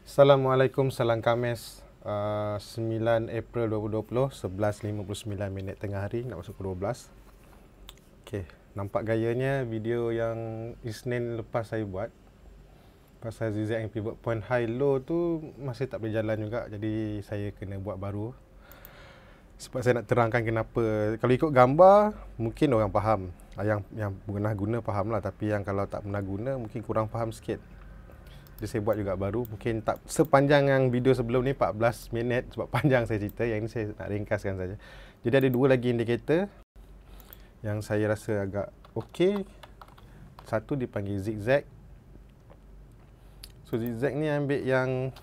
Assalamualaikum, salam Khamis 9 April 2020, 11.59 minit tengah hari, nak masuk ke 12. Okey, nampak gayanya video yang Isnin lepas saya buat pasal zigzag yang pivot point high low tu masih tak boleh jalan juga, jadi saya kena buat baru. Sebab saya nak terangkan kenapa. Kalau ikut gambar mungkin orang faham, yang pernah guna faham lah, tapi yang kalau tak pernah guna mungkin kurang faham sikit. Jadi saya buat juga baru, mungkin tak sepanjang yang video sebelum ni 14 minit sebab panjang saya cerita. Yang ini saya nak ringkaskan saja. Jadi ada dua lagi indikator yang saya rasa agak okey. Satu dipanggil zigzag. So zigzag ni ambil yang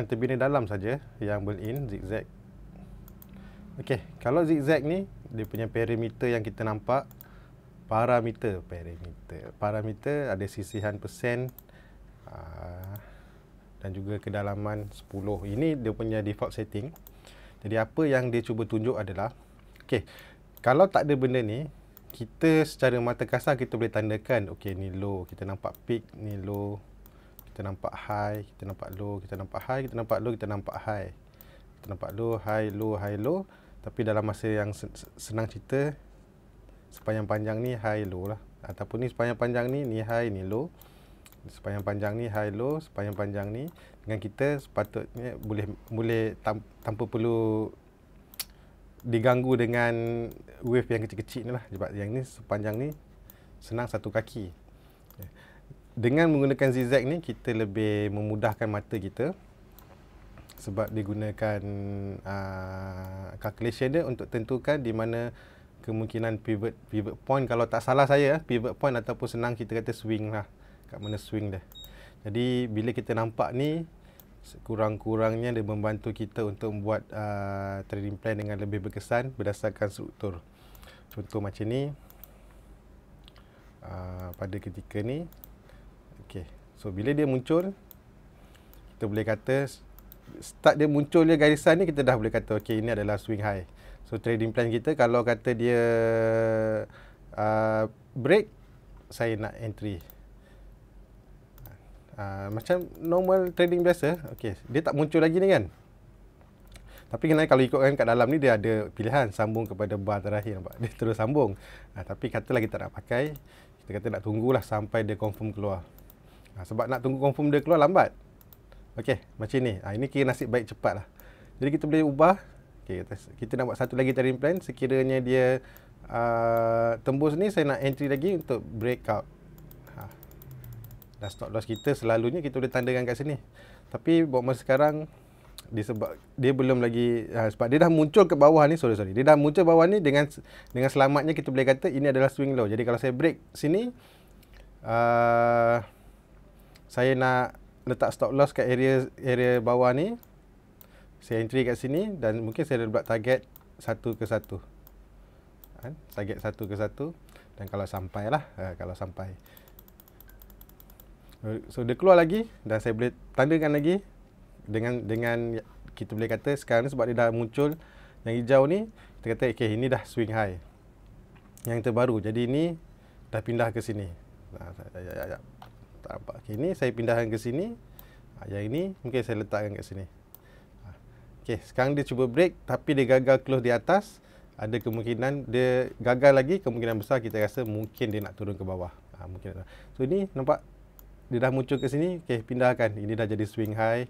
terbina dalam saja, yang built in zigzag. Okey, kalau zigzag ni dia punya parameter yang kita nampak, parameter ada sisihan persen dan juga kedalaman 10. Ini dia punya default setting. Jadi apa yang dia cuba tunjuk adalah, okey, kalau tak ada benda ni, kita secara mata kasar kita boleh tandakan, okey ni low, kita nampak peak, ni low, kita nampak high, kita nampak low, kita nampak high, kita nampak low, kita nampak high, kita nampak low, high, low, high, low. Tapi dalam masa yang senang cerita, sepanjang panjang ni high low lah, ataupun ni sepanjang panjang ni high, ni low, sepanjang panjang ni high low, sepanjang panjang ni, dengan kita sepatutnya boleh tanpa perlu diganggu dengan wave yang kecil-kecil ni lah. Sebab yang ni sepanjang ni senang satu kaki. Dengan menggunakan zigzag ni kita lebih memudahkan mata kita, sebab digunakan calculation dia untuk tentukan di mana kemungkinan pivot point. Kalau tak salah saya, pivot point ataupun senang kita kata swing lah, kat mana swing dia. Jadi bila kita nampak ni, kurang-kurangnya dia membantu kita untuk membuat trading plan dengan lebih berkesan berdasarkan struktur. Contoh macam ni, pada ketika ni, okey, so bila dia muncul, kita boleh kata start dia muncul dia garisan ni, kita dah boleh kata okey ini adalah swing high. So trading plan kita, kalau kata dia break, saya nak entry. Macam normal trading biasa. Okey, dia tak muncul lagi ni kan. Tapi kalau ikutkan kat dalam ni dia ada pilihan sambung kepada bar terakhir, nampak? Dia terus sambung. Tapi katalah kita nak pakai, kita kata nak tunggulah sampai dia confirm keluar. Sebab nak tunggu confirm dia keluar lambat. Okey, macam ni. Ini kira nasib baik cepat lah. Jadi kita boleh ubah. Okay, kita nak buat satu lagi trading plan. Sekiranya dia tembus ni, saya nak entry lagi untuk breakout. Dan stop loss kita selalunya kita boleh tandakan kat sini. Tapi buat masa sekarang, disebab dia belum lagi, sebab dia dah muncul ke bawah ni, dia dah muncul bawah ni, dengan selamatnya kita boleh kata ini adalah swing low. Jadi kalau saya break sini, saya nak letak stop loss kat area bawah ni, saya entry kat sini, dan mungkin saya buat target 1 ke 1. Target 1 ke 1, dan kalau sampai lah, kalau sampai. So dia keluar lagi, dan saya boleh tandakan lagi dengan kita boleh kata sekarang ni, sebab dia dah muncul yang hijau ni, kita kata okay, ini dah swing high yang terbaru. Jadi ini dah pindah ke sini. Tak nampak. Okay, ini saya pindahkan ke sini. Yang ini mungkin saya letakkan kat sini. Okay, sekarang dia cuba break, tapi dia gagal close di atas. Ada kemungkinan dia gagal lagi, kemungkinan besar kita rasa mungkin dia nak turun ke bawah. Mungkin. So ini nampak dia dah muncul ke sini. Okay, pindahkan. Ini dah jadi swing high.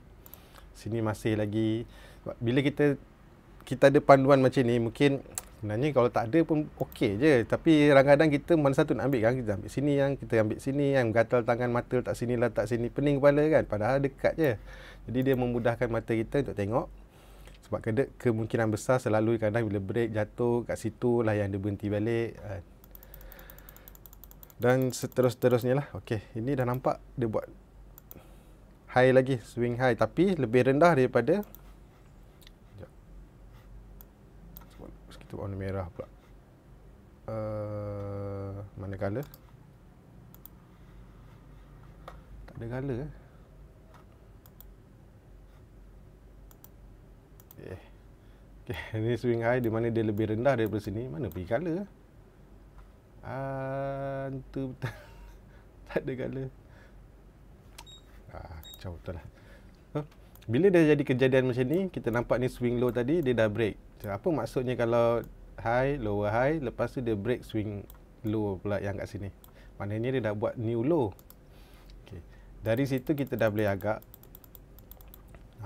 Sini masih lagi. Bila kita ada panduan macam ni, mungkin sebenarnya kalau tak ada pun okey je. Tapi kadang-kadang kita mana satu nak ambil kan? Kita ambil sini, yang kita ambil sini, yang gatal tangan mata letak sini, letak sini, pening kepala kan? Padahal dekat je. Jadi dia memudahkan mata kita untuk tengok. Sebab kemungkinan besar selalu kadang bila break jatuh kat situ lah yang dia berhenti balik. Dan seterusnya lah. Okey, ini dah nampak dia buat high lagi, swing high, tapi lebih rendah daripada, kita warna merah pula. Mana color? Tak ada color. Okay, ini swing high di mana dia lebih rendah daripada sini. Mana pergi color? Tu betul. Tak ada color. Macam betul lah. Bila dah jadi kejadian macam ni, kita nampak ni swing low tadi, dia dah break. So, apa maksudnya kalau high, lower high, lepas tu dia break swing low pula yang kat sini. Maknanya dia dah buat new low. Okay. Dari situ kita dah boleh agak.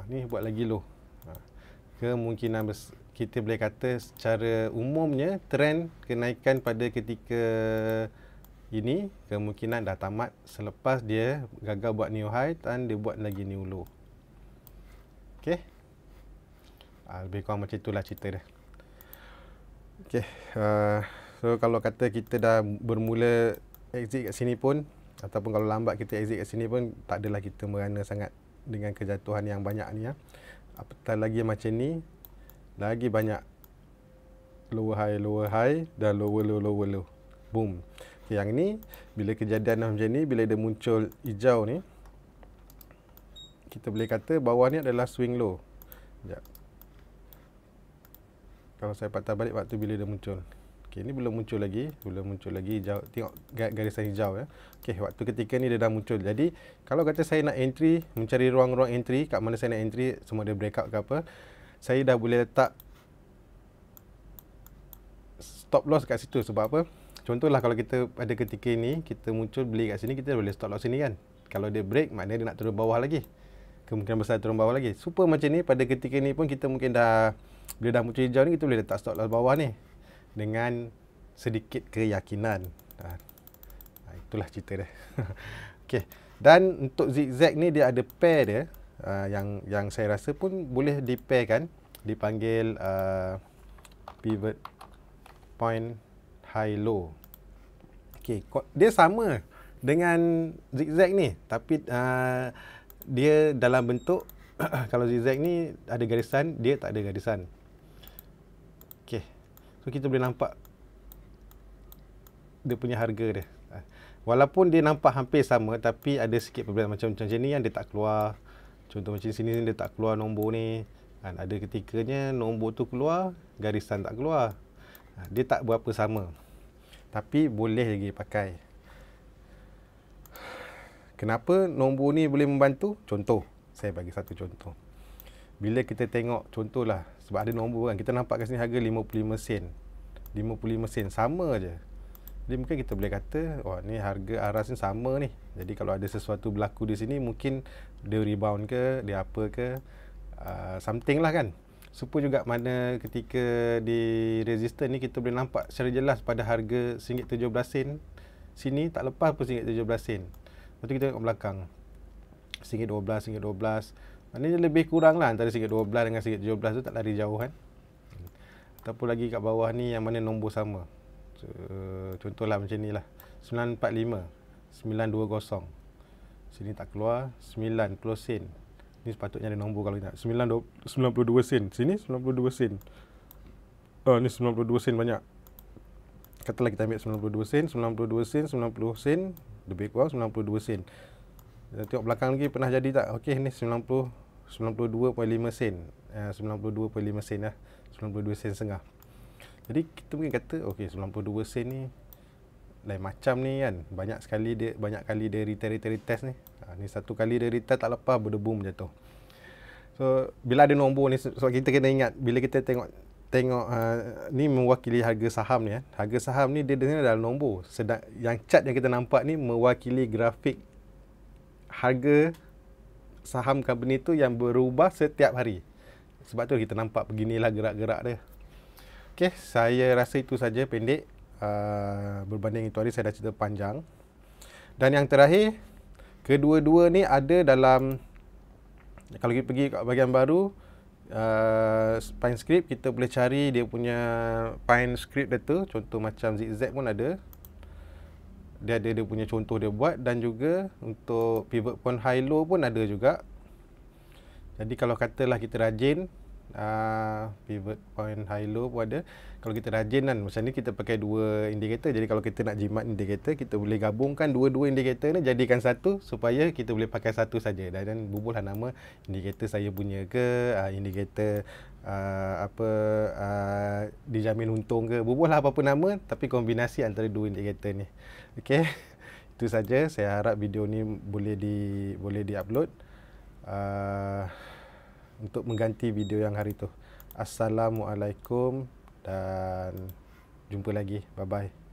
Ni buat lagi low. Kemungkinan kita boleh kata secara umumnya trend kenaikan pada ketika ini kemungkinan dah tamat selepas dia gagal buat new high dan dia buat lagi new low. Okey. Lebih kurang macam itulah cerita dia. Okey. So kalau kata kita dah bermula exit kat sini pun, ataupun kalau lambat kita exit kat sini pun, tak adalah kita merana sangat dengan kejatuhan yang banyak ni ya. Apatah lagi macam ni, lagi banyak lower high dan lower low. Boom. Okay, yang ni bila kejadian macam ni, bila dia muncul hijau ni, kita boleh kata bawah ni adalah swing low. Sekejap. Kalau saya patah balik waktu bila dia muncul. Okey, ni belum muncul lagi hijau. Tengok garisan hijau ya. Okey, waktu ketika ni dia dah muncul. Jadi, kalau kata saya nak entry, mencari ruang-ruang entry, kat mana saya nak entry, semua dia breakout ke apa, saya dah boleh letak stop loss kat situ. Sebab apa? Contohlah kalau kita pada ketika ni, kita muncul beli kat sini, kita boleh stop loss sini kan. Kalau dia break, maknanya dia nak turun bawah lagi. Kemungkinan besar turun bawah lagi. Super macam ni, pada ketika ni pun kita mungkin dah, bila dah muncul hijau ni, kita boleh letak stop loss bawah ni dengan sedikit keyakinan. Itulah cerita dia. Okey. Dan untuk zigzag ni dia ada pair dia, yang saya rasa pun boleh dipairkan, dipanggil pivot point high low. Okey, dia sama dengan zigzag ni, tapi dia dalam bentuk kalau zigzag ni ada garisan, dia tak ada garisan. Okey. So kita boleh nampak dia punya harga dia. Walaupun dia nampak hampir sama, tapi ada sikit perbezaan. Macam ni yang dia tak keluar. Contoh macam sini dia tak keluar nombor ni. Ada ketikanya nombor tu keluar, garisan tak keluar. Dia tak berapa sama. Tapi boleh lagi pakai. Kenapa nombor ni boleh membantu? Contoh, saya bagi satu contoh. Bila kita tengok, contohlah, sebab ada nombor kan, kita nampak kat sini harga 55 sen. 55 sen, sama je. Jadi mungkin kita boleh kata, oh ni harga aras ni sama ni. Jadi kalau ada sesuatu berlaku di sini, mungkin dia rebound ke, dia apa ke, something lah kan. Super juga mana ketika di resistance ni, kita boleh nampak secara jelas pada harga RM1.17 sini, tak lepas pun RM1.17. Lepas tu kita tengok belakang, RM1.12, RM1.12. Maknanya lebih kurang lah antara RM1.12 dengan RM1.17 tu, tak lari jauh kan. Ataupun lagi kat bawah ni yang mana nombor sama. Contohlah macam ni lah, 945, 920. Sini tak keluar, 90 sen. Ni sepatutnya ada nombor kalau nak. 92 sen. Sini 92 sen. Ni 92 sen banyak. Katalah kita ambil 92 sen, 92 sen, 90 sen, lebih kurang 92 sen. Tengok belakang lagi pernah jadi tak? Okey, ni 92.5 sen. 92.5 sen lah. 92 sen setengah. Jadi kita mungkin kata, okey 92 sen ni lain macam ni kan. Banyak kali dia retest ni. Ni satu kali dia retest tak lepas, berdebum jatuh. So bila ada nombor ni, so kita kena ingat bila kita tengok ni mewakili harga saham ni. Harga saham ni dia dengar dalam nombor. Sedang yang chart yang kita nampak ni mewakili grafik harga saham company tu yang berubah setiap hari. Sebab tu kita nampak beginilah gerak-gerak dia. Okey, saya rasa itu saja pendek. Berbanding itu hari saya dah cerita panjang. Dan yang terakhir, kedua-dua ni ada dalam, kalau kita pergi kat bahagian baru, Pine Script, kita boleh cari dia punya Pine Script data. Contoh macam zigzag pun ada. Dia ada dia punya contoh dia buat, dan juga untuk pivot point high low pun ada juga. Jadi kalau katalah kita rajin, pivot point high low pun ada. Kalau kita rajin kan, macam ni kita pakai dua indikator. Jadi kalau kita nak jimat indikator, kita boleh gabungkan dua-dua indikator ni, jadikan satu supaya kita boleh pakai satu saja. Dan bubuhlah nama indikator saya punya ke, indikator dijamin untung ke, bubuhlah apa-apa nama, tapi kombinasi antara dua indikator ni. Okey. Itu saja. Saya harap video ni boleh di-upload. uh, untuk mengganti video yang hari tu. Assalamualaikum dan jumpa lagi. Bye bye.